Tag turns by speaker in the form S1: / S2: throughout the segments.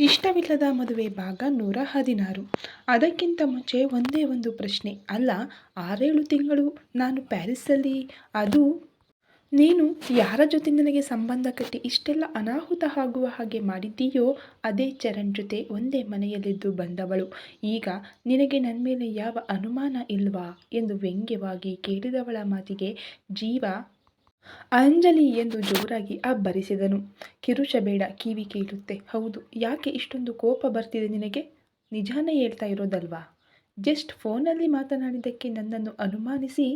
S1: ಇಷ್ಟವಿಲ್ಲದ ಮದುವೆ ಭಾಗ 116. ಅದಕ್ಕಿಂತ ಮುಂಚೆ ಒಂದೇ ಒಂದು ಪ್ರಶ್ನೆ. ಅಲ್ಲ, 6-7 ತಿಂಗಳು ನಾನು ಪ್ಯಾರಿಸ್ಸಲ್ಲಿ, ಅದು ನೀನು ಯಾರ ಜೊತೆ ನನಗೆ ಸಂಬಂಧ ಕಟ್ಟಿ ಇಷ್ಟೆಲ್ಲ ಅನಾಹುತ ಆಗುವ ಹಾಗೆ ಮಾಡಿದ್ದೀಯೋ ಅದೇ ಚರಣ್ ಜೊತೆ ಒಂದೇ ಮನೆಯಲ್ಲಿದ್ದು ಬಂದವಳು. ಈಗ ನಿನಗೆ ನನ್ನ ಮೇಲೆ ಯಾವ ಅನುಮಾನ ಇಲ್ವಾ ಎಂದು ವ್ಯಂಗ್ಯವಾಗಿ ಕೇಳಿದವಳ ಮಾತಿಗೆ ಜೀವ ಅಂಜಲಿ ಎಂದು ಜೋರಾಗಿ ಅಬ್ಬರಿಸಿದನು. ಕಿರುಚಬೇಡ, ಕಿವಿ ಕೇಳುತ್ತೆ. ಹೌದು, ಯಾಕೆ ಇಷ್ಟೊಂದು ಕೋಪ ಬರ್ತಿದೆ ನಿನಗೆ? ನಿಜಾನೇ ಹೇಳ್ತಾ ಇರೋದಲ್ವಾ? ಜಸ್ಟ್ ಫೋನಲ್ಲಿ ಮಾತನಾಡಿದ್ದಕ್ಕೆ ನನ್ನನ್ನು ಅನುಮಾನಿಸಿ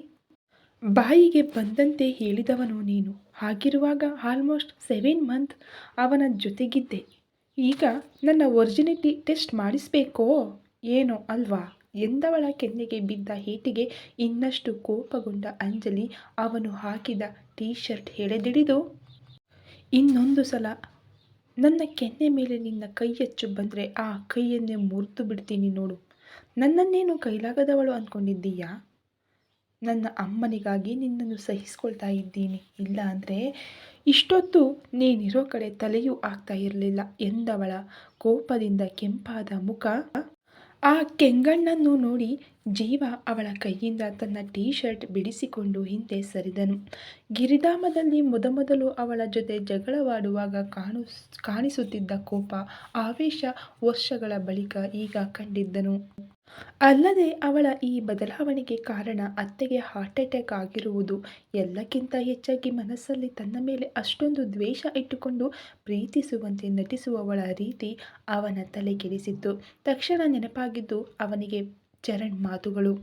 S1: ಬಾಯಿಗೆ ಬಂದಂತೆ ಹೇಳಿದವನು ನೀನು. ಹಾಗಿರುವಾಗ ಆಲ್ಮೋಸ್ಟ್ 7 ಮಂತ್ ಅವನ ಜೊತೆಗಿದ್ದೆ. ಈಗ ನನ್ನ ಒರ್ಜಿನಿಟಿ ಟೆಸ್ಟ್ ಮಾಡಿಸ್ಬೇಕೋ ಏನೋ ಅಲ್ವಾ ಎಂದವಳ ಕೆನ್ನೆಗೆ ಬಿದ್ದ ಏಟಿಗೆ ಇನ್ನಷ್ಟು ಕೋಪಗೊಂಡ ಅಂಜಲಿ ಅವನು ಹಾಕಿದ ಟೀ ಶರ್ಟ್ ಎಳೆದಿಡಿದು, ಇನ್ನೊಂದು ಸಲ ನನ್ನ ಕೆನ್ನೆ ಮೇಲೆ ನಿನ್ನ ಕೈ ಹೆಚ್ಚು ಬಂದರೆ ಆ ಕೈಯನ್ನೇ ಮುರಿದು ಬಿಡ್ತೀನಿ ನೋಡು. ನನ್ನನ್ನೇನು ಕೈಲಾಗದವಳು ಅಂದ್ಕೊಂಡಿದ್ದೀಯಾ? ನನ್ನ ಅಮ್ಮನಿಗಾಗಿ ನಿನ್ನನ್ನು ಸಹಿಸ್ಕೊಳ್ತಾ ಇದ್ದೀನಿ. ಇಲ್ಲ ಅಂದರೆ ಇಷ್ಟೊತ್ತು ನೀನಿರೋ ಕಡೆ ತಲೆಯೂ ಆಗ್ತಾ ಇರಲಿಲ್ಲ ಎಂದವಳ ಕೋಪದಿಂದ ಕೆಂಪಾದ ಮುಖ. ಆ ಕೆಂಗಣ್ಣನ್ನು ನೋಡಿ ಜೀವ ಅವಳ ಕೈಯಿಂದ ತನ್ನ ಟೀ ಶರ್ಟ್ ಬಿಡಿಸಿಕೊಂಡು ಹಿಂದೆ ಸರಿದನು. ಗಿರಿಧಾಮದಲ್ಲಿ ಮೊದಮೊದಲು ಅವಳ ಜೊತೆ ಜಗಳವಾಡುವಾಗ ಕಾಣಿಸುತ್ತಿದ್ದ ಕೋಪ, ಆವೇಶ ವರ್ಷಗಳ ಬಳಿಕ ಈಗ ಕಂಡಿದ್ದನು. ಅಲ್ಲದೆ ಅವಳ ಈ ಬದಲಾವಣೆಗೆ ಕಾರಣ ಅತ್ತೆಗೆ ಹಾರ್ಟ್ ಅಟ್ಯಾಕ್ ಆಗಿರುವುದು. ಎಲ್ಲಕ್ಕಿಂತ ಹೆಚ್ಚಾಗಿ ಮನಸ್ಸಲ್ಲಿ ತನ್ನ ಮೇಲೆ ಅಷ್ಟೊಂದು ದ್ವೇಷ ಇಟ್ಟುಕೊಂಡು ಪ್ರೀತಿಸುವಂತೆ ನಟಿಸುವವಳ ರೀತಿ ಅವನ ತಲೆ ಕೆಡಿಸಿತ್ತು. ತಕ್ಷಣ ನೆನಪಾಗಿದ್ದು ಅವನಿಗೆ ಚರಣ್ ಮಾತುಗಳು.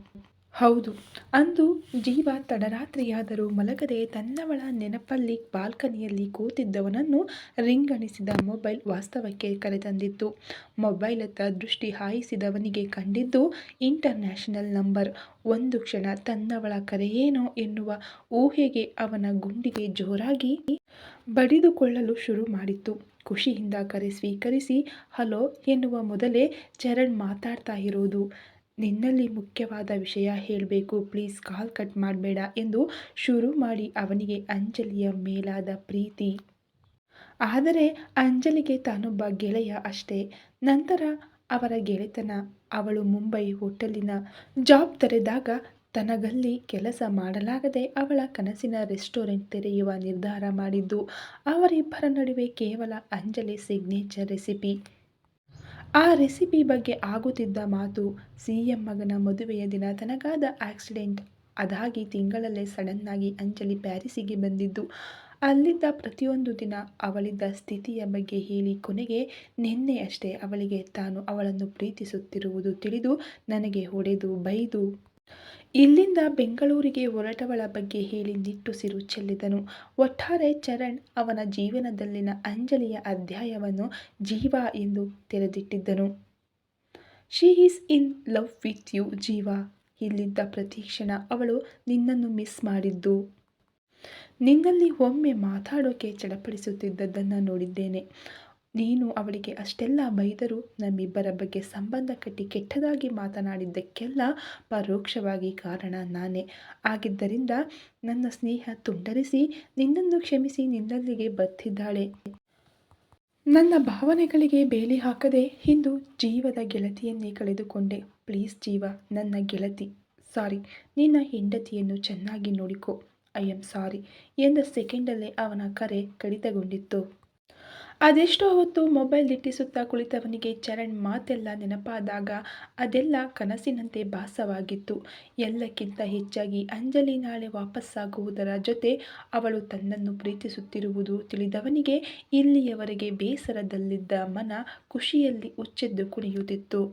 S1: ಹೌದು, ಅಂದು ಜೀವ ತಡರಾತ್ರಿಯಾದರೂ ಮಲಗದೆ ತನ್ನವಳ ನೆನಪಲ್ಲಿ ಬಾಲ್ಕನಿಯಲ್ಲಿ ಕೂತಿದ್ದವನನ್ನು ರಿಂಗಣಿಸಿದ ಮೊಬೈಲ್ ವಾಸ್ತವಕ್ಕೆ ಕರೆತಂದಿತ್ತು. ಮೊಬೈಲತ್ತ ದೃಷ್ಟಿ ಹಾಯಿಸಿದವನಿಗೆ ಕಂಡಿದ್ದು ಇಂಟರ್ನ್ಯಾಷನಲ್ ನಂಬರ್. ಒಂದು ಕ್ಷಣ ತನ್ನವಳ ಕರೆಯೇನೋ ಎನ್ನುವ ಊಹೆಗೆ ಅವನ ಗುಂಡಿಗೆ ಜೋರಾಗಿ ಬಡಿದುಕೊಳ್ಳಲು ಶುರು ಮಾಡಿತ್ತು. ಖುಷಿಯಿಂದ ಕರೆ ಸ್ವೀಕರಿಸಿ ಹಲೋ ಎನ್ನುವ ಮೊದಲೇ ಚರಣ್ ಮಾತಾಡ್ತಾ ಇರೋದು. ನಿನ್ನಲ್ಲಿ ಮುಖ್ಯವಾದ ವಿಷಯ ಹೇಳಬೇಕು, ಪ್ಲೀಸ್ ಕಾಲ್ ಕಟ್ ಮಾಡಬೇಡ ಎಂದು ಶುರು ಮಾಡಿ ಅವನಿಗೆ ಅಂಜಲಿಯ ಮೇಲಾದ ಪ್ರೀತಿ. ಆದರೆ ಅಂಜಲಿಗೆ ತಾನೊಬ್ಬ ಗೆಳೆಯ ಅಷ್ಟೇ. ನಂತರ ಅವರ ಗೆಳೆತನ. ಅವಳು ಮುಂಬೈ ಹೋಟೆಲಿನ ಜಾಬ್ ತೆರೆದಾಗ ತನಗಲ್ಲಿ ಕೆಲಸ ಮಾಡಲಾಗದೆ ಅವಳ ಕನಸಿನ ರೆಸ್ಟೋರೆಂಟ್ ತೆರೆಯುವ ನಿರ್ಧಾರ ಮಾಡಿದ್ದು. ಅವರಿಬ್ಬರ ನಡುವೆ ಕೇವಲ ಅಂಜಲಿ ಸಿಗ್ನೇಚರ್ ರೆಸಿಪಿ. ಆ ರೆಸಿಪಿ ಬಗ್ಗೆ ಆಗುತ್ತಿದ್ದ ಮಾತು. CM ಮಗನ ಮದುವೆಯ ದಿನ ತನಗಾದ ಆಕ್ಸಿಡೆಂಟ್ ಅದಾಗಿ ತಿಂಗಳಲ್ಲೇ ಸಡನ್ನಾಗಿ ಅಂಜಲಿ ಪ್ಯಾರಿಸಿಗೆ ಬಂದಿದ್ದು. ಅಲ್ಲಿದ್ದ ಪ್ರತಿಯೊಂದು ದಿನ ಅವಳಿದ್ದ ಸ್ಥಿತಿಯ ಬಗ್ಗೆ ಹೇಳಿ ಕೊನೆಗೆ ನಿನ್ನೆ ಅಷ್ಟೇ ಅವಳಿಗೆ ತಾನು ಅವಳನ್ನು ಪ್ರೀತಿಸುತ್ತಿರುವುದು ತಿಳಿದು ನನಗೆ ಹೊಡೆದು ಬೈದು ಇಲ್ಲಿಂದ ಬೆಂಗಳೂರಿಗೆ ಹೊರಟವಳ ಬಗ್ಗೆ ಹೇಳಿ ನಿಟ್ಟುಸಿರು ಚೆಲ್ಲಿದನು. ಒಟ್ಟಾರೆ ಚರಣ್ ಅವನ ಜೀವನದಲ್ಲಿನ ಅಂಜಲಿಯ ಅಧ್ಯಾಯವನ್ನು ಜೀವ ಎಂದು ತೆರೆದಿಟ್ಟಿದ್ದನು. She is in love with you Jeeva. ಇಲ್ಲಿದ್ದ ಪ್ರತಿ ಕ್ಷಣ ಅವಳು ನಿನ್ನನ್ನು ಮಿಸ್ ಮಾಡಿದ್ದು. ನಿನ್ನಲ್ಲಿ ಒಮ್ಮೆ ಮಾತಾಡೋಕೆ ಚಡಪಡಿಸುತ್ತಿದ್ದದ್ದನ್ನು ನೋಡಿದ್ದೇನೆ. ನೀನು ಅವಳಿಗೆ ಅಷ್ಟೆಲ್ಲ ಬೈದರೂ ನಮ್ಮಿಬ್ಬರ ಬಗ್ಗೆ ಸಂಬಂಧ ಕಟ್ಟಿ ಕೆಟ್ಟದಾಗಿ ಮಾತನಾಡಿದ್ದಕ್ಕೆಲ್ಲ ಪರೋಕ್ಷವಾಗಿ ಕಾರಣ ನಾನೇ ಆಗಿದ್ದರಿಂದ ನನ್ನ ಸ್ನೇಹ ತುಂಡರಿಸಿ ನಿನ್ನನ್ನು ಕ್ಷಮಿಸಿ ನಿನ್ನಲ್ಲಿಗೆ ಬರ್ತಿದ್ದಾಳೆ. ನನ್ನ ಭಾವನೆಗಳಿಗೆ ಬೇಲಿ ಹಾಕದೆ ಇಂದು ಜೀವದ ಗೆಳತಿಯನ್ನೇ ಕಳೆದುಕೊಂಡೆ. ಪ್ಲೀಸ್ ಜೀವ, ನನ್ನ ಗೆಳತಿ, ಸಾರಿ, ನಿನ್ನ ಹೆಂಡತಿಯನ್ನು ಚೆನ್ನಾಗಿ ನೋಡಿಕೊ. ಐ ಆಮ್ ಸಾರಿ ಎಂದ ಸೆಕೆಂಡಲ್ಲೇ ಅವನ ಕರೆ ಕಡಿತಗೊಂಡಿತ್ತು. ಅದೆಷ್ಟೋ ಹೊತ್ತು ಮೊಬೈಲ್ ದಿಟ್ಟಿಸುತ್ತಾ ಕುಳಿತವನಿಗೆ ಚರಣ್ ಮಾತೆಲ್ಲ ನೆನಪಾದಾಗ ಅದೆಲ್ಲ ಕನಸಿನಂತೆ ಭಾಸವಾಗಿತ್ತು. ಎಲ್ಲಕ್ಕಿಂತ ಹೆಚ್ಚಾಗಿ ಅಂಜಲಿ ನಾಳೆ ವಾಪಸ್ಸಾಗುವುದರ ಜೊತೆ ಅವಳು ತನ್ನನ್ನು ಪ್ರೀತಿಸುತ್ತಿರುವುದು ತಿಳಿದವನಿಗೆ ಇಲ್ಲಿಯವರೆಗೆ ಬೇಸರದಲ್ಲಿದ್ದ ಮನ ಖುಷಿಯಲ್ಲಿ ಹುಚ್ಚೆದ್ದು ಕುಣಿಯುತ್ತಿತ್ತು.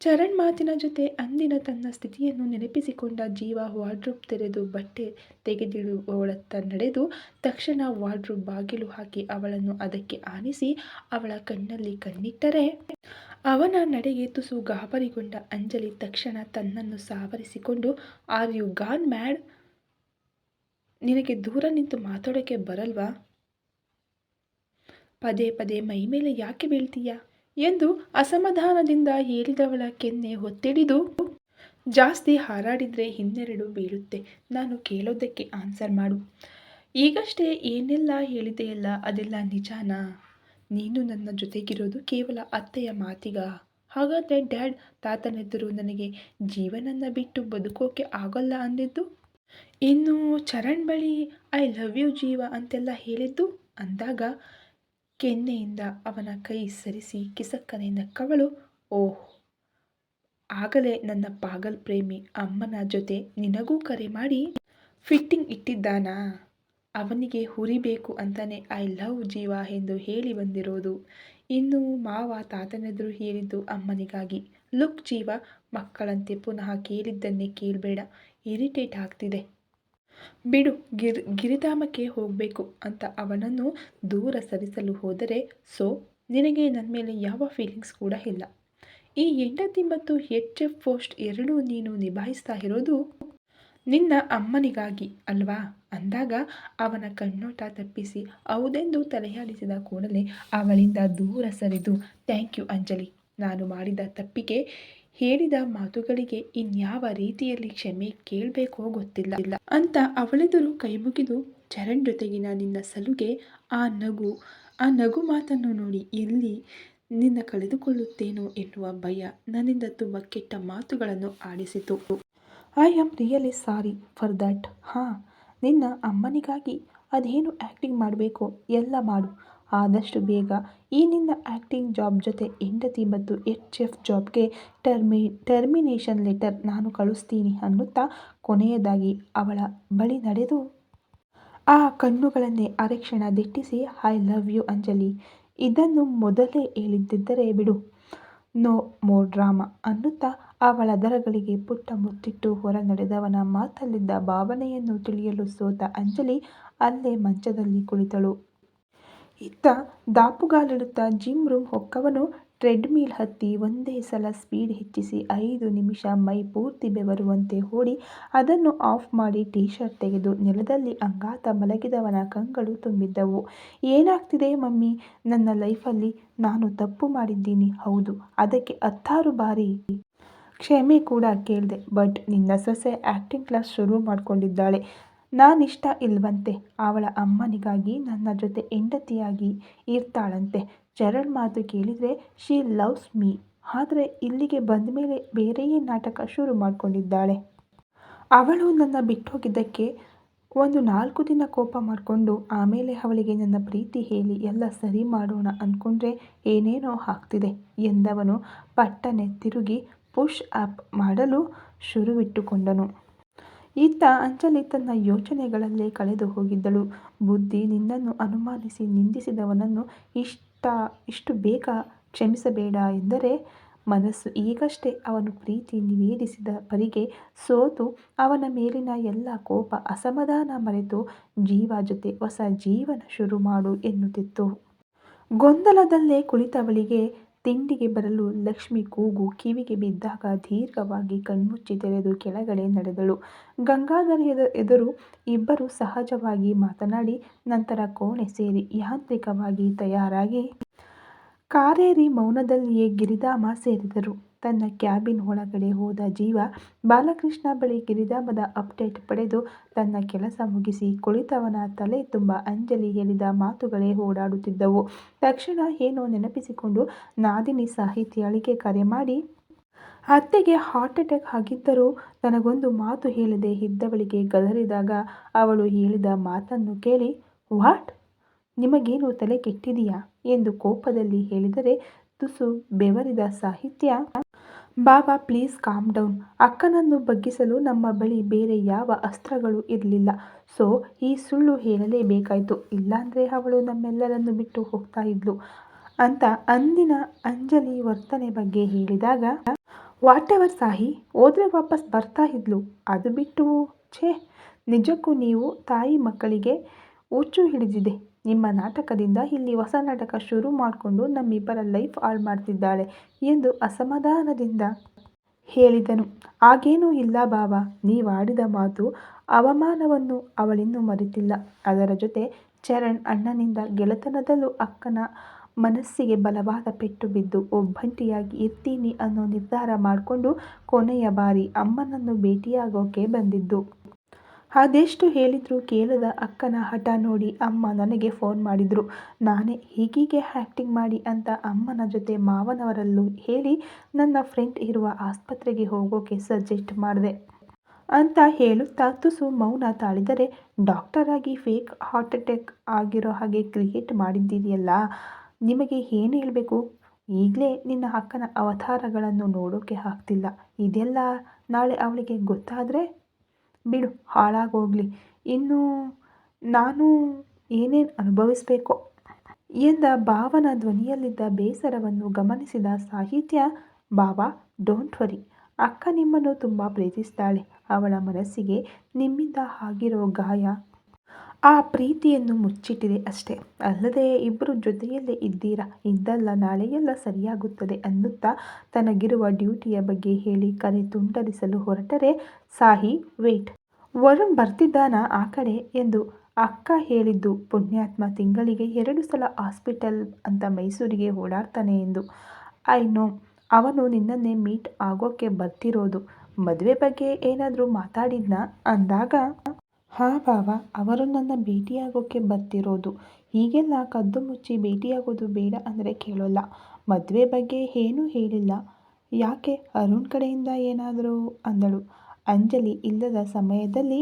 S1: ಚರಣ್ ಮಾತಿನ ಜೊತೆ ಅಂದಿನ ತನ್ನ ಸ್ಥಿತಿಯನ್ನು ನೆನಪಿಸಿಕೊಂಡ ಜೀವ ವಾರ್ಡ್ರೋಬ್ ತೆರೆದು ಬಟ್ಟೆ ತೆಗೆದಿಡುವವಳತ್ತ ನಡೆದು ತಕ್ಷಣ ವಾರ್ಡ್ರೋಬ್ ಬಾಗಿಲು ಹಾಕಿ ಅವಳನ್ನು ಅದಕ್ಕೆ ಆನಿಸಿ ಅವಳ ಕಣ್ಣಲ್ಲಿ ಕಣ್ಣಿಟ್ಟರೆ ಅವನ ನಡೆಗೆ ತುಸು ಗಾಬರಿಗೊಂಡ ಅಂಜಲಿ ತಕ್ಷಣ ತನ್ನನ್ನು ಸಾವರಿಸಿಕೊಂಡು, ಆರ್ ಯು ಗಾನ್ ಮ್ಯಾಡ್? ನಿನಗೆ ದೂರ ನಿಂತು ಮಾತಾಡೋಕೆ ಬರಲ್ವಾ? ಪದೇ ಪದೇ ಮೈಮೇಲೆ ಯಾಕೆ ಬೀಳ್ತೀಯ ಎಂದು ಅಸಮಾಧಾನದಿಂದ ಹೇಳಿದವಳ ಕೆನ್ನೆ ಹೊತ್ತಿಡಿದು, ಜಾಸ್ತಿ ಹಾರಾಡಿದರೆ ಇನ್ನೆರಡು ಬೀಳುತ್ತೆ. ನಾನು ಕೇಳೋದಕ್ಕೆ ಆನ್ಸರ್ ಮಾಡು. ಈಗಷ್ಟೇ ಏನೆಲ್ಲ ಹೇಳಿದೆಯಲ್ಲ ಅದೆಲ್ಲ ನಿಜಾನಾ? ನೀನು ನನ್ನ ಜೊತೆಗಿರೋದು ಕೇವಲ ಅತ್ತೆಯ ಮಾತಿಗ? ಹಾಗಾದರೆ ಡ್ಯಾಡ್ ತಾತನೆದುರು ನನಗೆ ಜೀವನನ್ನ ಬಿಟ್ಟು ಬದುಕೋಕೆ ಆಗೋಲ್ಲ ಅಂದಿದ್ದು? ಇನ್ನು ಚರಣ್ ಬಳಿ ಐ ಲವ್ ಯು ಜೀವ ಅಂತೆಲ್ಲ ಹೇಳಿದ್ದು ಅಂದಾಗ ಕೆನ್ನೆಯಿಂದ ಅವನ ಕೈ ಸರಿಸಿ ಕಿಸಕ್ಕನೆ ನಕ್ಕವಳು. ಓಹ್, ಆಗಲೇ ನನ್ನ ಪಾಗಲ್ ಪ್ರೇಮಿ ಅಮ್ಮನ ಜೊತೆ ನಿನಗೂ ಕರೆ ಮಾಡಿ ಫಿಟ್ಟಿಂಗ್ ಇಟ್ಟಿದ್ದಾನಾ? ಅವನಿಗೆ ಹುರಿಬೇಕು ಅಂತಾನೆ ಐ ಲವ್ ಜೀವ ಎಂದು ಹೇಳಿ ಬಂದಿರೋದು. ಇನ್ನು ಮಾವ ತಾತನೆದುರು ಹೇಳಿದ್ದು ಅಮ್ಮನಿಗಾಗಿ. ಲುಕ್ ಜೀವ, ಮಕ್ಕಳಂತೆ ಪುನಃ ಕೇಳಿದ್ದನ್ನೇ ಕೇಳಬೇಡ, ಇರಿಟೇಟ್ ಆಗ್ತಿದೆ. ಬಿಡು, ಗಿರಿಧಾಮಕ್ಕೆ ಹೋಗಬೇಕು ಅಂತ ಅವನನ್ನು ದೂರ ಸರಿಸಲು ಹೋದರೆ, ಸೊ ನಿನಗೆ ನನ್ನ ಮೇಲೆ ಯಾವ ಫೀಲಿಂಗ್ಸ್ ಕೂಡ ಇಲ್ಲ. ಈ ಹೆಂಡತಿ ಮತ್ತು HF ಪೋಸ್ಟ್ ಎರಡೂ ನೀನು ನಿಭಾಯಿಸ್ತಾ ಇರೋದು ನಿನ್ನ ಅಮ್ಮನಿಗಾಗಿ ಅಲ್ವಾ ಅಂದಾಗ ಅವನ ಕಣ್ಣೋಟ ತಪ್ಪಿಸಿ ಹೌದೆಂದು ತಲೆಯಾಡಿಸಿದ ಕೂಡಲೇ ಅವಳಿಂದ ದೂರ ಸರಿದು, ಥ್ಯಾಂಕ್ ಯು ಅಂಜಲಿ, ನಾನು ಮಾಡಿದ ತಪ್ಪಿಗೆ, ಹೇಳಿದ ಮಾತುಗಳಿಗೆ ಇನ್ಯಾವ ರೀತಿಯಲ್ಲಿ ಕ್ಷಮೆ ಕೇಳಬೇಕೋ ಗೊತ್ತಿಲ್ಲ ಅಂತ ಅವಳೆದುರು ಕೈಮುಗಿದು, ಚರಣ್ ಜೊತೆಗಿನ ನಿನ್ನ ಸಲುಗೆ ಆ ನಗು ಮಾತನ್ನು ನೋಡಿ ಎಲ್ಲಿ ನಿನ್ನ ಕಳೆದುಕೊಳ್ಳುತ್ತೇನೋ ಎನ್ನುವ ಭಯ ನನ್ನಿಂದ ತುಂಬ ಕೆಟ್ಟ ಮಾತುಗಳನ್ನು ಆಡಿಸಿತು. I am really sorry for that. ಹಾಂ, ನಿನ್ನ ಅಮ್ಮನಿಗಾಗಿ ಅದೇನು ಆ್ಯಕ್ಟಿಂಗ್ ಮಾಡಬೇಕೋ ಎಲ್ಲ ಮಾಡು. ಆದಷ್ಟು ಬೇಗ ಈ ನಿನ್ನ ಆ್ಯಕ್ಟಿಂಗ್ ಜಾಬ್ ಜೊತೆ ಹೆಂಡತಿ ಮತ್ತು HF ಜಾಬ್ಗೆ ಟರ್ಮಿನೇಷನ್ ಲೆಟರ್ ನಾನು ಕಳಿಸ್ತೀನಿ ಅನ್ನುತ್ತಾ ಕೊನೆಯದಾಗಿ ಅವಳ ಬಳಿ ನಡೆದು ಆ ಕಣ್ಣುಗಳನ್ನೇ ಅರೆಕ್ಷಣ ದಿಟ್ಟಿಸಿ, ಐ ಲವ್ ಯು ಅಂಜಲಿ, ಇದನ್ನು ಮೊದಲೇ ಹೇಳಿದ್ದಿದ್ದರೆ ಬಿಡು, ನೋ ಮೋರ್ ಡ್ರಾಮಾ ಅನ್ನುತ್ತಾ ಅವಳ ದರಗಳಿಗೆ ಪುಟ್ಟ ಮುತ್ತಿಟ್ಟು ಹೊರ ನಡೆದವನ ಮಾತಲ್ಲಿದ್ದ ಭಾವನೆಯನ್ನು ತಿಳಿಯಲು ಸೋತ ಅಂಜಲಿ ಅಲ್ಲೇ ಮಂಚದಲ್ಲಿ ಕುಳಿತಳು. ಇತ್ತ ದಾಪುಗಾಲಿಡುತ್ತಾ ಜಿಮ್ ರೂಮ್ ಹೊಕ್ಕವನು ಟ್ರೆಡ್ಮಿಲ್ ಹತ್ತಿ ಒಂದೇ ಸಲ ಸ್ಪೀಡ್ ಹೆಚ್ಚಿಸಿ 5 ನಿಮಿಷ ಮೈ ಪೂರ್ತಿ ಬೆವರುವಂತೆ ಓಡಿ ಅದನ್ನು ಆಫ್ ಮಾಡಿ ಟೀ ಶರ್ಟ್ ತೆಗೆದು ನೆಲದಲ್ಲಿ ಅಂಗಾತ ಮಲಗಿದವನ ಕಂಗಳು ತುಂಬಿದ್ದವು. ಏನಾಗ್ತಿದೆ ಮಮ್ಮಿ? ನನ್ನ ಲೈಫಲ್ಲಿ ನಾನು ತಪ್ಪು ಮಾಡಿದ್ದೀನಿ, ಹೌದು, ಅದಕ್ಕೆ 10 ಬಾರಿ ಕ್ಷಮೆ ಕೂಡ ಕೇಳಿದೆ. ಬಟ್ ನಿನ್ನ ಸೊಸೆ ಆ್ಯಕ್ಟಿಂಗ್ ಕ್ಲಾಸ್ ಶುರು ಮಾಡ್ಕೊಂಡಿದ್ದಾಳೆ. ನಾನಿಷ್ಟ ಇಲ್ವಂತೆ. ಅವಳ ಅಮ್ಮನಿಗಾಗಿ ನನ್ನ ಜೊತೆ ಹೆಂಡತಿಯಾಗಿ ಇರ್ತಾಳಂತೆ. ಚರಣ್ ಮಾತು ಕೇಳಿದರೆ ಶಿ ಲವ್ಸ್ ಮೀ, ಆದರೆ ಇಲ್ಲಿಗೆ ಬಂದ ಮೇಲೆ ಬೇರೆಯೇ ನಾಟಕ ಶುರು ಮಾಡ್ಕೊಂಡಿದ್ದಾಳೆ. ಅವಳು ನನ್ನ ಬಿಟ್ಟೋಗಿದ್ದಕ್ಕೆ ಒಂದು 4 ದಿನ ಕೋಪ ಮಾಡಿಕೊಂಡು ಆಮೇಲೆ ಅವಳಿಗೆ ನನ್ನ ಪ್ರೀತಿ ಹೇಳಿ ಎಲ್ಲ ಸರಿ ಮಾಡೋಣ ಅಂದ್ಕೊಂಡ್ರೆ ಏನೇನೋ ಆಗ್ತಿದೆ ಎಂದವನು ಪಟ್ಟನೆ ತಿರುಗಿ ಪುಷ್ ಅಪ್ ಮಾಡಲು ಶುರುವಿಟ್ಟುಕೊಂಡನು. ಇತ್ತ ಅಂಜಲಿ ತನ್ನ ಯೋಚನೆಗಳಲ್ಲೇ ಕಳೆದು ಹೋಗಿದ್ದಳು. ಬುದ್ಧಿ ನಿನ್ನನ್ನು ಅನುಮಾನಿಸಿ ನಿಂದಿಸಿದವನನ್ನು ಇಷ್ಟು ಬೇಗ ಕ್ಷಮಿಸಬೇಡ ಎಂದರೆ, ಮನಸ್ಸು ಈಗಷ್ಟೇ ಅವನು ಪ್ರೀತಿ ನಿವೇದಿಸಿದ ಪರಿಗೆ ಸೋತು ಅವನ ಮೇಲಿನ ಎಲ್ಲ ಕೋಪ ಅಸಮಾಧಾನ ಮರೆತು ಜೀವ ಜೊತೆ ಹೊಸ ಜೀವನ ಶುರು ಮಾಡು ಎನ್ನುತ್ತಿತ್ತು. ಗೊಂದಲದಲ್ಲೇ ಕುಳಿತವಳಿಗೆ ತಿಂಡಿಗೆ ಬರಲು ಲಕ್ಷ್ಮಿ ಕೂಗು ಕಿವಿಗೆ ಬಿದ್ದಾಗ ದೀರ್ಘವಾಗಿ ಕಣ್ಮುಚ್ಚಿ ತೆರೆದು ಕೆಳಗಡೆ ನಡೆದಳು. ಗಂಗಾಧರ್ ಎದುರು ಇಬ್ಬರು ಸಹಜವಾಗಿ ಮಾತನಾಡಿ ನಂತರ ಕೋಣೆ ಸೇರಿ ಯಾಂತ್ರಿಕವಾಗಿ ತಯಾರಾಗಿ ಕಾರೇರಿ ಮೌನದಲ್ಲಿಯೇ ಗಿರಿಧಾಮ ಸೇರಿದರು. ತನ್ನ ಕ್ಯಾಬಿನ್ ಒಳಗಡೆ ಹೋದ ಜೀವ ಬಾಲಕೃಷ್ಣ ಬಳಿ ಗಿರಿಧಾಮದ ಅಪ್ಡೇಟ್ ಪಡೆದು ತನ್ನ ಕೆಲಸ ಮುಗಿಸಿ ಕುಳಿತವನ ತಲೆ ತುಂಬ ಅಂಜಲಿ ಹೇಳಿದ ಮಾತುಗಳೇ ಓಡಾಡುತ್ತಿದ್ದವು. ತಕ್ಷಣ ಏನೋ ನೆನಪಿಸಿಕೊಂಡು ನಾದಿನಿ ಸಾಹಿತ್ಯಾಳಿಗೆ ಕರೆ ಮಾಡಿ, ಅತ್ತೆಗೆ ಹಾರ್ಟ್ ಅಟ್ಯಾಕ್ ಆಗಿದ್ದರೂ ತನಗೊಂದು ಮಾತು ಹೇಳದೆ ಇದ್ದವಳಿಗೆ ಗದರಿದಾಗ ಅವಳು ಹೇಳಿದ ಮಾತನ್ನು ಕೇಳಿ, ವಾಟ್, ನಿಮಗೇನು ತಲೆ ಕೆಟ್ಟಿದೆಯಾ ಎಂದು ಕೋಪದಲ್ಲಿ ಹೇಳಿದರೆ ತುಸು ಬೆವರಿದ ಸಾಹಿತ್ಯ, ಬಾಬಾ ಪ್ಲೀಸ್ ಕಾಮ್ ಡೌನ್, ಅಕ್ಕನನ್ನು ಬಗ್ಗಿಸಲು ನಮ್ಮ ಬಳಿ ಬೇರೆ ಯಾವ ಅಸ್ತ್ರಗಳು ಇರಲಿಲ್ಲ, ಸೊ ಈ ಸುಳ್ಳು ಹೇಳಲೇಬೇಕಾಯ್ತು, ಇಲ್ಲಾಂದ್ರೆ ಅವಳು ನಮ್ಮೆಲ್ಲರನ್ನು ಬಿಟ್ಟು ಹೋಗ್ತಾ ಇದ್ಲು ಅಂತ ಅಂದಿನ ಅಂಜಲಿ ವರ್ತನೆ ಬಗ್ಗೆ ಹೇಳಿದಾಗ, ವಾಟ್ ಎವರ್ ಸಾಹಿ, ಹೋದ್ರೆ ವಾಪಸ್ ಬರ್ತಾ ಇದ್ಲು, ಅದು ಬಿಟ್ಟು ಛೇ, ನಿಜಕ್ಕೂ ನೀವು ತಾಯಿ ಮಕ್ಕಳಿಗೆ ಹುಚ್ಚು ಹಿಡಿದಿದೆ. ನಿಮ್ಮ ನಾಟಕದಿಂದ ಇಲ್ಲಿ ಹೊಸ ನಾಟಕ ಶುರು ಮಾಡಿಕೊಂಡು ನಮ್ಮಿಬ್ಬರ ಲೈಫ್ ಹಾಳು ಮಾಡ್ತಿದ್ದಾಳೆ ಎಂದು ಅಸಮಾಧಾನದಿಂದ ಹೇಳಿದನು. ಹಾಗೇನೂ ಇಲ್ಲ ಬಾಬಾ, ನೀವಾಡಿದ ಮಾತು ಅವಮಾನವನ್ನು ಅವಳಿನ್ನೂ ಮರೆತಿಲ್ಲ. ಅದರ ಜೊತೆ ಚರಣ್ ಅಣ್ಣನಿಂದ ಗೆಳೆತನದಲ್ಲೂ ಅಕ್ಕನ ಮನಸ್ಸಿಗೆ ಬಲವಾದ ಪೆಟ್ಟು ಬಿದ್ದು ಒಬ್ಬಂಟಿಯಾಗಿ ಇರ್ತೀನಿ ಅನ್ನೋ ನಿರ್ಧಾರ ಮಾಡಿಕೊಂಡು ಕೊನೆಯ ಬಾರಿ ಅಮ್ಮನನ್ನು ಭೇಟಿಯಾಗೋಕೆ ಬಂದಿದ್ದು. ಅದೆಷ್ಟು ಹೇಳಿದರೂ ಕೇಳದ ಅಕ್ಕನ ಹಠ ನೋಡಿ ಅಮ್ಮ ನನಗೆ ಫೋನ್ ಮಾಡಿದರು. ನಾನೇ ಹೀಗೀಗೆ ಆ್ಯಕ್ಟಿಂಗ್ ಮಾಡಿ ಅಂತ ಅಮ್ಮನ ಜೊತೆ ಮಾವನವರಲ್ಲೂ ಹೇಳಿ ನನ್ನ ಫ್ರೆಂಡ್ ಇರುವ ಆಸ್ಪತ್ರೆಗೆ ಹೋಗೋಕೆ ಸಜೆಸ್ಟ್ ಮಾಡಿದೆ ಅಂತ ಹೇಳುತ್ತಾ ತುಸು ಮೌನ ತಾಳಿದರೆ, ಡಾಕ್ಟರ್ ಆಗಿ ಫೇಕ್ ಹಾರ್ಟ್ ಅಟ್ಯಾಕ್ ಆಗಿರೋ ಹಾಗೆ ಕ್ರಿಯೇಟ್ ಮಾಡಿದ್ದೀರಿಯಲ್ಲ, ನಿಮಗೆ ಏನು ಹೇಳಬೇಕು? ಈಗಲೇ ನಿನ್ನ ಅಕ್ಕನ ಅವತಾರಗಳನ್ನು ನೋಡೋಕೆ ಆಗ್ತಿಲ್ಲ. ಇದೆಲ್ಲ ನಾಳೆ ಅವಳಿಗೆ ಗೊತ್ತಾದರೆ ಬಿಡು, ಹಾಳಾಗೋಗ್ಲಿ, ಇನ್ನು ನಾನು ಏನೇನು ಅನುಭವಿಸ್ಬೇಕೋ ಎಂದ ಭಾವನ ಧ್ವನಿಯಲ್ಲಿದ್ದ ಬೇಸರವನ್ನು ಗಮನಿಸಿದ ಸಾಹಿತ್ಯ, ಬಾವಾ ಡೋಂಟ್ ವರಿ, ಅಕ್ಕ ನಿಮ್ಮನ್ನು ತುಂಬ ಪ್ರೀತಿಸ್ತಾಳೆ. ಅವಳ ಮನಸ್ಸಿಗೆ ನಿಮ್ಮಿಂದ ಆಗಿರೋ ಗಾಯ ಆ ಪ್ರೀತಿಯನ್ನು ಮುಚ್ಚಿಟ್ಟಿದೆ ಅಷ್ಟೇ. ಅಲ್ಲದೆ ಇಬ್ಬರು ಜೊತೆಯಲ್ಲೇ ಇದ್ದೀರಾ, ಇಂದಲ್ಲ ನಾಳೆ ಎಲ್ಲ ಸರಿಯಾಗುತ್ತದೆ ಅನ್ನುತ್ತಾ ತನಗಿರುವ ಡ್ಯೂಟಿಯ ಬಗ್ಗೆ ಹೇಳಿ ಕರೆ ತುಂಡರಿಸಲು ಹೊರಟರೆ, ಸಾಹಿ ವೇಟ್, ವರುಣ್ ಬರ್ತಿದ್ದಾನಾ ಆ ಕಡೆ ಎಂದು ಅಕ್ಕ ಹೇಳಿದ್ದು. ಪುಣ್ಯಾತ್ಮ, ತಿಂಗಳಿಗೆ 2 ಸಲ ಹಾಸ್ಪಿಟಲ್ ಅಂತ ಮೈಸೂರಿಗೆ ಓಡಾಡ್ತಾನೆ ಎಂದು. ಐ ನೋ, ಅವನು ನಿನ್ನನ್ನೇ ಮೀಟ್ ಆಗೋಕೆ ಬರ್ತಿರೋದು. ಮದುವೆ ಬಗ್ಗೆ ಏನಾದರೂ ಮಾತಾಡಿದ್ನಾ ಅಂದಾಗ, ಹಾಂ ಬಾವ, ಅವರು ನನ್ನ ಭೇಟಿಯಾಗೋಕೆ ಬರ್ತಿರೋದು. ಹೀಗೆಲ್ಲ ಕದ್ದು ಮುಚ್ಚಿ ಭೇಟಿಯಾಗೋದು ಬೇಡ ಅಂದರೆ ಕೇಳೋಲ್ಲ. ಮದುವೆ ಬಗ್ಗೆ ಏನೂ ಹೇಳಿಲ್ಲ. ಯಾಕೆ, ಅರುಣ್ ಕಡೆಯಿಂದ ಏನಾದರೂ ಅಂದಳು ಅಂಜಲಿ. ಇಲ್ಲದ ಸಮಯದಲ್ಲಿ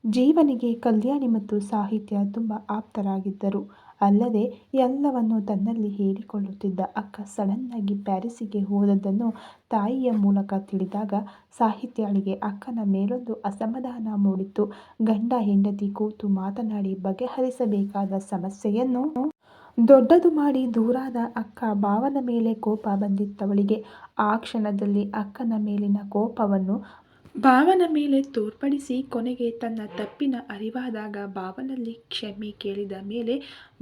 S1: ಜೀವನಿಗೆ ಕಲ್ಯಾಣಿ ಮತ್ತು ಸಾಹಿತ್ಯ ತುಂಬ ಆಪ್ತರಾಗಿದ್ದರು. ಅಲ್ಲದೆ ಎಲ್ಲವನ್ನು ತನ್ನಲ್ಲಿ ಹೇಳಿಕೊಳ್ಳುತ್ತಿದ್ದ ಅಕ್ಕ ಸಡನ್ನಾಗಿ ಪ್ಯಾರಿಸ್ಸಿಗೆ ಹೋದದ್ದನ್ನು ತಾಯಿಯ ಮೂಲಕ ತಿಳಿದಾಗ ಸಾಹಿತ್ಯಳಿಗೆ ಅಕ್ಕನ ಮೇಲೊಂದು ಅಸಮಾಧಾನ ಮೂಡಿತ್ತು. ಗಂಡ ಹೆಂಡತಿ ಕೂತು ಮಾತನಾಡಿ ಬಗೆಹರಿಸಬೇಕಾದ ಸಮಸ್ಯೆಯನ್ನು ದೊಡ್ಡದು ಮಾಡಿ ದೂರಾದ ಅಕ್ಕ ಭಾವನ ಮೇಲೆ ಕೋಪ ಬಂದಿತ್ತವಳಿಗೆ. ಆ ಕ್ಷಣದಲ್ಲಿ ಅಕ್ಕನ ಮೇಲಿನ ಕೋಪವನ್ನು ಭಾವನ ಮೇಲೆ ತೋರ್ಪಡಿಸಿ ಕೊನೆಗೆ ತನ್ನ ತಪ್ಪಿನ ಅರಿವಾದಾಗ ಭಾವನಲ್ಲಿ ಕ್ಷಮೆ ಕೇಳಿದ ಮೇಲೆ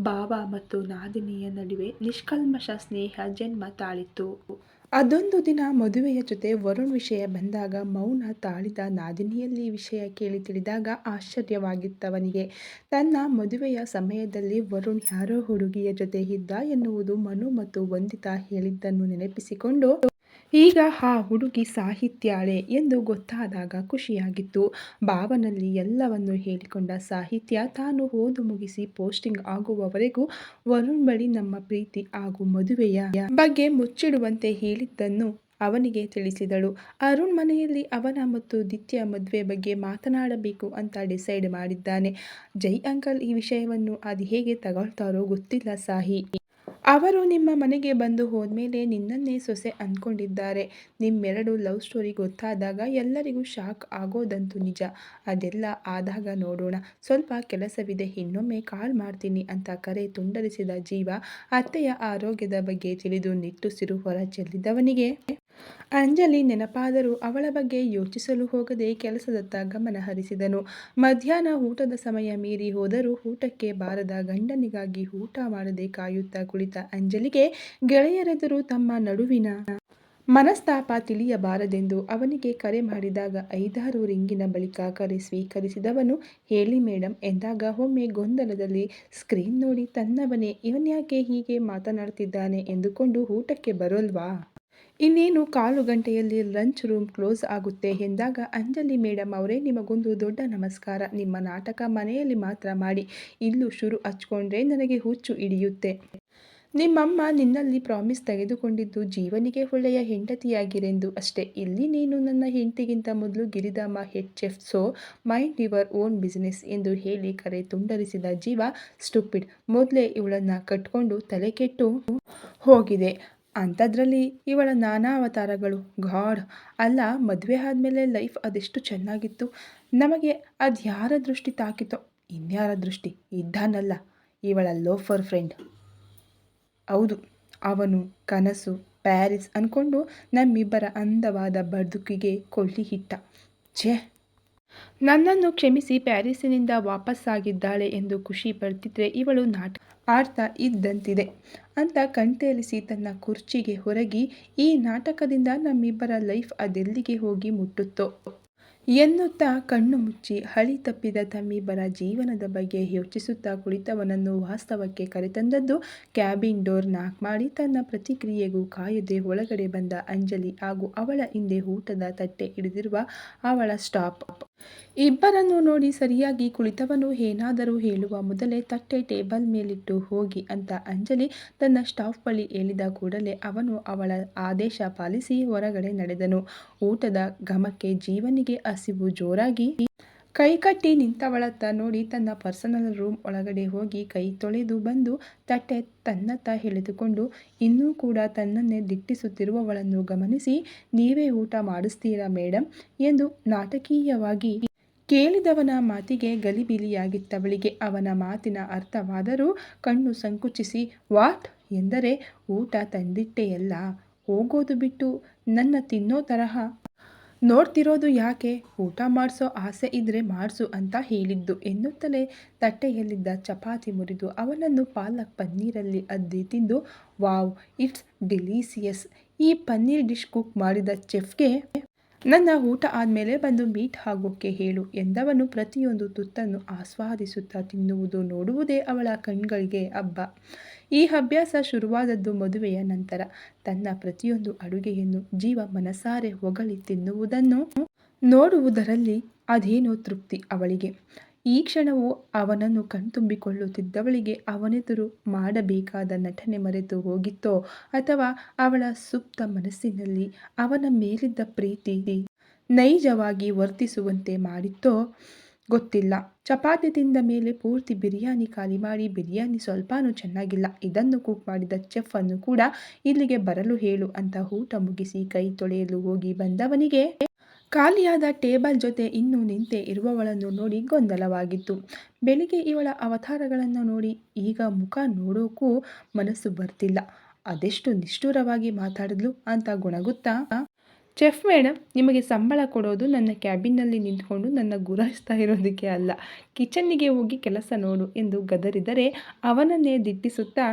S1: ಭಾವ ಮತ್ತು ನಾದಿನಿಯ ನಡುವೆ ನಿಷ್ಕಲ್ಮಶ ಸ್ನೇಹ ಜನ್ಮ ತಾಳಿತ್ತು. ಅದೊಂದು ದಿನ ಮದುವೆಯ ಜೊತೆ ವರುಣ್ ವಿಷಯ ಬಂದಾಗ ಮೌನ ತಾಳಿದ ನಾದಿನಿಯಲ್ಲಿ ವಿಷಯ ಕೇಳಿ ತಿಳಿದಾಗ ಆಶ್ಚರ್ಯವಾಗಿತ್ತವನಿಗೆ. ತನ್ನ ಮದುವೆಯ ಸಮಯದಲ್ಲಿ ವರುಣ್ ಯಾರೋ ಹುಡುಗಿಯ ಜೊತೆ ಇದ್ದ ಎನ್ನುವುದು ಮನು ಮತ್ತು ವಂದಿತಾ ಹೇಳಿದ್ದನ್ನು ನೆನಪಿಸಿಕೊಂಡು, ಈಗ ಆ ಹುಡುಗಿ ಸಾಹಿತ್ಯಾಳೆ ಎಂದು ಗೊತ್ತಾದಾಗ ಖುಷಿಯಾಗಿತ್ತು. ಭಾವನಲ್ಲಿ ಎಲ್ಲವನ್ನು ಹೇಳಿಕೊಂಡ ಸಾಹಿತ್ಯ ತಾನು ಓದು ಮುಗಿಸಿ ಪೋಸ್ಟಿಂಗ್ ಆಗುವವರೆಗೂ ವರುಣ್ ಬಳಿ ನಮ್ಮ ಪ್ರೀತಿ ಹಾಗೂ ಮದುವೆಯ ಬಗ್ಗೆ ಮುಚ್ಚಿಡುವಂತೆ ಹೇಳಿದ್ದನ್ನು ಅವನಿಗೆ ತಿಳಿಸಿದಳು. ಅರುಣ್ ಮನೆಯಲ್ಲಿ ಅವನ ಮತ್ತು ದಿತ್ಯ ಮದುವೆ ಬಗ್ಗೆ ಮಾತನಾಡಬೇಕು ಅಂತ ಡಿಸೈಡ್ ಮಾಡಿದ್ದಾನೆ. ಜೈ ಅಂಕಲ್ ಈ ವಿಷಯವನ್ನು ಅದು ಹೇಗೆ ತಗೊಳ್ತಾರೋ ಗೊತ್ತಿಲ್ಲ ಸಾಹಿ. ಅವರು ನಿಮ್ಮ ಮನೆಗೆ ಬಂದು ಹೋದ್ಮೇಲೆ ನಿನ್ನನ್ನೇ ಸೊಸೆ ಅಂದ್ಕೊಂಡಿದ್ದಾರೆ. ನಿಮ್ಮೆರಡು ಲವ್ ಸ್ಟೋರಿ ಗೊತ್ತಾದಾಗ ಎಲ್ಲರಿಗೂ ಶಾಕ್ ಆಗೋದಂತೂ ನಿಜ. ಅದೆಲ್ಲ ಆದಾಗ ನೋಡೋಣ, ಸ್ವಲ್ಪ ಕೆಲಸವಿದೆ, ಇನ್ನೊಮ್ಮೆ ಕಾಲ್ ಮಾಡ್ತೀನಿ ಅಂತ ಕರೆ ತುಂಡರಿಸಿದ ಜೀವ ಅತ್ತೆಯ ಆರೋಗ್ಯದ ಬಗ್ಗೆ ತಿಳಿದು ನಿಟ್ಟುಸಿರು ಹೊರ ಚೆಲ್ಲಿದವನಿಗೆ ಅಂಜಲಿ ನೆನಪಾದರೂ ಅವಳ ಬಗ್ಗೆ ಯೋಚಿಸಲು ಹೋಗದೆ ಕೆಲಸದತ್ತ ಗಮನ ಹರಿಸಿದನು. ಮಧ್ಯಾಹ್ನ ಊಟದ ಸಮಯ ಮೀರಿ ಹೋದರೂ ಊಟಕ್ಕೆ ಬಾರದ ಗಂಡನಿಗಾಗಿ ಊಟ ಮಾಡದೆ ಕಾಯುತ್ತಾ ಕುಳಿತ ಅಂಜಲಿಗೆ ಗೆಳೆಯರೆದುರು ತಮ್ಮ ನಡುವಿನ ಮನಸ್ತಾಪ ತಿಳಿಯಬಾರದೆಂದು ಅವನಿಗೆ ಕರೆ ಮಾಡಿದಾಗ 5-6 ರಿಂಗಿನ ಬಳಿಕ ಕರೆ ಸ್ವೀಕರಿಸಿದವನು, ಹೇಳಿ ಮೇಡಮ್ ಎಂದಾಗ ಒಮ್ಮೆ ಗೊಂದಲದಲ್ಲಿ ಸ್ಕ್ರೀನ್ ನೋಡಿ ತನ್ನವನೇ ಇವನ್ಯಾಕೆ ಹೀಗೆ ಮಾತನಾಡ್ತಿದ್ದಾನೆ ಎಂದುಕೊಂಡು ಊಟಕ್ಕೆ ಬರೋಲ್ವಾ, ಇನ್ನೇನು 1/4 ಗಂಟೆಯಲ್ಲಿ ಲಂಚ್ ರೂಮ್ ಕ್ಲೋಸ್ ಆಗುತ್ತೆ ಎಂದಾಗ, ಅಂಜಲಿ ಮೇಡಮ್ ಅವರೇ, ನಿಮಗೊಂದು ದೊಡ್ಡ ನಮಸ್ಕಾರ. ನಿಮ್ಮ ನಾಟಕ ಮನೆಯಲ್ಲಿ ಮಾತ್ರ ಮಾಡಿ, ಇಲ್ಲೂ ಶುರು ಹಚ್ಕೊಂಡ್ರೆ ನನಗೆ ಹುಚ್ಚು ಹಿಡಿಯುತ್ತೆ. ನಿಮ್ಮಮ್ಮ ನಿನ್ನಲ್ಲಿ ಪ್ರಾಮಿಸ್ ತೆಗೆದುಕೊಂಡಿದ್ದು ಜೀವನಿಗೆ ಒಳ್ಳೆಯ ಹೆಂಡತಿಯಾಗಿರೆಂದು ಅಷ್ಟೇ. ಇಲ್ಲಿ ನೀನು ನನ್ನ ಹೆಂಡತಿಗಿಂತ ಮೊದಲು ಗಿರಿಧಾಮ head chef, so mind your own business ಎಂದು ಹೇಳಿ ಕರೆ ತುಂಡರಿಸಿದ ಜೀವ, ಸ್ಟುಪಿಡ್, ಮೊದಲೇ ಇವಳನ್ನ ಕಟ್ಕೊಂಡು ತಲೆ ಕೆಟ್ಟು ಹೋಗಿದೆ, ಅಂಥದ್ರಲ್ಲಿ ಇವಳ ನಾನಾ ಅವತಾರಗಳು. ಗಾಡ್, ಅಲ್ಲ ಮದುವೆ ಆದಮೇಲೆ ಲೈಫ್ ಅದೆಷ್ಟು ಚೆನ್ನಾಗಿತ್ತು. ನಮಗೆ ಅದ್ಯಾರ ದೃಷ್ಟಿ ತಾಕಿತೋ, ಇನ್ಯಾರ ದೃಷ್ಟಿ ಇದ್ದಾನಲ್ಲ ಇವಳ ಲೋಫರ್ ಫ್ರೆಂಡ್. ಹೌದು, ಅವನು ಕನಸು ಪ್ಯಾರಿಸ್ ಅಂದ್ಕೊಂಡು ನಮ್ಮಿಬ್ಬರ ಅಂದವಾದ ಬದುಕಿಗೆ ಕೊಳ್ಳಿ ಇಟ್ಟ. ಛೇ, ನನ್ನನ್ನು ಕ್ಷಮಿಸಿ ಪ್ಯಾರಿಸ್ಸಿನಿಂದ ವಾಪಸ್ಸಾಗಿದ್ದಾಳೆ ಎಂದು ಖುಷಿ ಪಡ್ತಿದ್ರೆ ಇವಳು ನಾಟಕ ಆಡ್ತಾ ಇದ್ದಂತಿದೆ ಅಂತ ಕಣ್ತೇಲಿಸಿ ತನ್ನ ಕುರ್ಚಿಗೆ ಹೊರಗಿ, ಈ ನಾಟಕದಿಂದ ನಮ್ಮಿಬ್ಬರ ಲೈಫ್ ಅದೆಲ್ಲಿಗೆ ಹೋಗಿ ಮುಟ್ಟುತ್ತೋ ಎನ್ನುತ್ತಾ ಕಣ್ಣು ಮುಚ್ಚಿ ಹಳಿ ತಪ್ಪಿದ ತಮ್ಮಿಬ್ಬರ ಜೀವನದ ಬಗ್ಗೆ ಯೋಚಿಸುತ್ತಾ ಕುಳಿತವನನ್ನು ವಾಸ್ತವಕ್ಕೆ ಕರೆತಂದದ್ದು ಕ್ಯಾಬಿನ್ ಡೋರ್ ನಾಕ್ ಮಾಡಿ ತನ್ನ ಪ್ರತಿಕ್ರಿಯೆಗೂ ಕಾಯದೆ ಒಳಗಡೆ ಬಂದ ಅಂಜಲಿ ಹಾಗೂ ಅವಳ ಹಿಂದೆ ಊಟದ ತಟ್ಟೆ ಹಿಡಿದಿರುವ ಅವಳ ಸ್ಟಾಪ್. ಇಬ್ಬರನ್ನು ನೋಡಿ ಸರಿಯಾಗಿ ಕುಳಿತವನು ಏನಾದರೂ ಹೇಳುವ ಮೊದಲೇ ತಟ್ಟೆ ಟೇಬಲ್ ಮೇಲಿಟ್ಟು ಹೋಗಿ ಅಂತ ಅಂಜಲಿ ತನ್ನ ಸ್ಟಾಫ್ ಬಳಿ ಹೇಳಿದ ಕೂಡಲೇ ಅವನು ಅವಳ ಆದೇಶ ಪಾಲಿಸಿ ಹೊರಗಡೆ ನಡೆದನು. ಊಟದ ಘಮಕ್ಕೆ ಜೀವನಿಗೆ ಹಸಿವು ಜೋರಾಗಿ ಕೈಕಟ್ಟಿ ನಿಂತವಳತ್ತ ನೋಡಿ ತನ್ನ ಪರ್ಸನಲ್ ರೂಮ್ ಒಳಗಡೆ ಹೋಗಿ ಕೈ ತೊಳೆದು ಬಂದು ತಟ್ಟೆ ತನ್ನತ್ತ ಎಳೆದುಕೊಂಡು ಇನ್ನೂ ಕೂಡ ತನ್ನನ್ನೇ ದಿಟ್ಟಿಸುತ್ತಿರುವವಳನ್ನು ಗಮನಿಸಿ, ನೀವೇ ಊಟ ಮಾಡಿಸ್ತೀರಾ ಮೇಡಮ್ ಎಂದು ನಾಟಕೀಯವಾಗಿ ಕೇಳಿದವನ ಮಾತಿಗೆ ಗಲಿಬಿಲಿಯಾಗಿತ್ತವಳಿಗೆ. ಅವನ ಮಾತಿನ ಅರ್ಥವಾದರೂ ಕಣ್ಣು ಸಂಕುಚಿಸಿ ವಾಟ್ ಎಂದರೆ, ಊಟ ತಂದಿಟ್ಟೆಯಲ್ಲ, ಹೋಗೋದು ಬಿಟ್ಟು ನನ್ನ ತಿನ್ನೋ ತರಹ ನೋಡ್ತಿರೋದು ಯಾಕೆ, ಊಟ ಮಾಡಿಸೋ ಆಸೆ ಇದ್ರೆ ಮಾಡಿಸು ಅಂತ ಹೇಳಿದ್ದು ಎನ್ನುತ್ತಲೇ ತಟ್ಟೆಯಲ್ಲಿದ್ದ ಚಪಾತಿ ಮುರಿದು ಅವನನ್ನು ಪಾಲಕ್ ಪನ್ನೀರಲ್ಲಿ ಅದ್ದಿ ತಿಂದು, ವಾವ್ ಇಟ್ಸ್ ಡಿಲೀಸಿಯಸ್, ಈ ಪನ್ನೀರ್ ಡಿಶ್ ಕುಕ್ ಮಾಡಿದ ಚೆಫ್ಗೆ ನನ್ನ ಊಟ ಆದಮೇಲೆ ಬಂದು ಮೀಟ್ ಆಗೋಕ್ಕೆ ಹೇಳು ಎಂದವನು ಪ್ರತಿಯೊಂದು ತುತ್ತನ್ನು ಆಸ್ವಾದಿಸುತ್ತಾ ತಿನ್ನುವುದು ನೋಡುವುದೇ ಅವಳ ಕಣ್ಗಳಿಗೆ ಹಬ್ಬ. ಈ ಅಭ್ಯಾಸ ಶುರುವಾದದ್ದು ಮದುವೆಯ ನಂತರ. ತನ್ನ ಪ್ರತಿಯೊಂದು ಅಡುಗೆಯನ್ನು ಜೀವ ಮನಸಾರೆ ಹೊಗಳಿ ತಿನ್ನುವುದನ್ನು ನೋಡುವುದರಲ್ಲಿ ಅದೇನೋ ತೃಪ್ತಿ ಅವಳಿಗೆ. ಈ ಕ್ಷಣವೂ ಅವನನ್ನು ಕಣ್ತುಂಬಿಕೊಳ್ಳುತ್ತಿದ್ದವಳಿಗೆ ಅವನೆದುರು ಮಾಡಬೇಕಾದ ನಟನೆ ಮರೆತು ಹೋಗಿತ್ತೋ ಅಥವಾ ಅವಳ ಸುಪ್ತ ಮನಸ್ಸಿನಲ್ಲಿ ಅವನ ಮೇಲಿದ್ದ ಪ್ರೀತಿ ನೈಜವಾಗಿ ವರ್ತಿಸುವಂತೆ ಮಾಡಿತ್ತೋ ಗೊತ್ತಿಲ್ಲ. ಚಪಾತಿ ತಿಂದ ಮೇಲೆ ಪೂರ್ತಿ ಬಿರಿಯಾನಿ ಖಾಲಿ ಮಾಡಿ, ಬಿರಿಯಾನಿ ಸ್ವಲ್ಪನೂ ಚೆನ್ನಾಗಿಲ್ಲ, ಇದನ್ನು ಕುಕ್ ಮಾಡಿದ ಚೆಫ್ ಅನ್ನು ಕೂಡ ಇಲ್ಲಿಗೆ ಬರಲು ಹೇಳು ಅಂತ ಊಟ ಮುಗಿಸಿ ಕೈ ತೊಳೆಯಲು ಹೋಗಿ ಬಂದವನಿಗೆ ಖಾಲಿಯಾದ ಟೇಬಲ್ ಜೊತೆ ಇನ್ನೂ ನಿಂತೆ ಇರುವವಳನ್ನು ನೋಡಿ ಗೊಂದಲವಾಗಿತ್ತು. ಬೆಳಿಗ್ಗೆ ಇವಳ ಅವತಾರಗಳನ್ನು ನೋಡಿ ಈಗ ಮುಖ ನೋಡೋಕ್ಕೂ ಮನಸ್ಸು ಬರ್ತಿಲ್ಲ. ಅದೆಷ್ಟು ನಿಷ್ಠುರವಾಗಿ ಮಾತಾಡಿದ್ಲು ಅಂತ ಗೊಣಗುತ್ತಾ, ಚೆಫ್ ಮೇಡಮ್, ನಿಮಗೆ ಸಂಬಳ ಕೊಡೋದು ನನ್ನ ಕ್ಯಾಬಿನ್ನಲ್ಲಿ ನಿಂತ್ಕೊಂಡು ನನ್ನ ಗುರಾಯಿಸ್ತಾ ಇರೋದಕ್ಕೆ ಅಲ್ಲ, ಕಿಚನ್ನಿಗೆ ಹೋಗಿ ಕೆಲಸ ನೋಡು ಎಂದು ಗದರಿದರೆ ಅವನನ್ನೇ ದಿಟ್ಟಿಸುತ್ತಾ,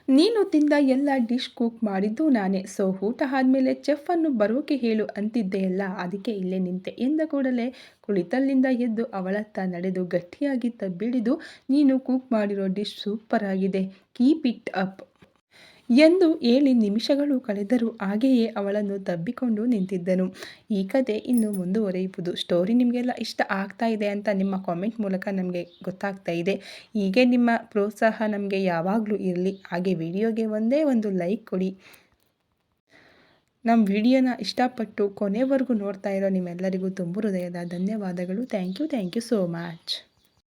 S1: ನೀನು ತಿಂದ ಎಲ್ಲ ಡಿಶ್ ಕುಕ್ ಮಾಡಿದ್ದು ನಾನೇ, ಸೊ ಊಟ ಆದಮೇಲೆ ಚೆಫ್ ಅನ್ನು ಬರೋಕೆ ಹೇಳು ಅಂತಿದ್ದೆಯಲ್ಲ, ಅದಕ್ಕೆ ಇಲ್ಲೇ ನಿಂತೆ ಎಂದ ಕೂಡಲೇ ಕುಳಿತಲ್ಲಿಂದ ಎದ್ದು ಅವಳತ್ತ ನಡೆದು ಗಟ್ಟಿಯಾಗಿ ತಬ್ಬಿಡಿದು, ನೀನು ಕುಕ್ ಮಾಡಿರೋ ಡಿಶ್ ಸೂಪರ್ ಆಗಿದೆ, ಕೀಪ್ ಇಟ್ ಅಪ್ ಎಂದು ಹೇಳಿ ನಿಮಿಷಗಳು ಕಳೆದರೂ ಹಾಗೆಯೇ ಅವಳನ್ನು ತಬ್ಬಿಕೊಂಡು ನಿಂತಿದ್ದನು. ಈ ಕತೆ ಇನ್ನು ಮುಂದುವರಿಯುವುದು. ಸ್ಟೋರಿ ನಿಮಗೆಲ್ಲ ಇಷ್ಟ ಆಗ್ತಾ ಇದೆ ಅಂತ ನಿಮ್ಮ ಕಾಮೆಂಟ್ ಮೂಲಕ ನಮಗೆ ಗೊತ್ತಾಗ್ತಾ ಇದೆ. ಹೀಗೆ ನಿಮ್ಮ ಪ್ರೋತ್ಸಾಹ ನಮಗೆ ಯಾವಾಗಲೂ ಇರಲಿ. ಹಾಗೆ ವಿಡಿಯೋಗೆ ಒಂದೇ ಒಂದು ಲೈಕ್ ಕೊಡಿ. ನಮ್ಮ ವಿಡಿಯೋನ ಇಷ್ಟಪಟ್ಟು ಕೊನೆವರೆಗೂ ನೋಡ್ತಾ ಇರೋ ನಿಮ್ಮೆಲ್ಲರಿಗೂ ತುಂಬ ಹೃದಯದ ಧನ್ಯವಾದಗಳು. Thank you so much.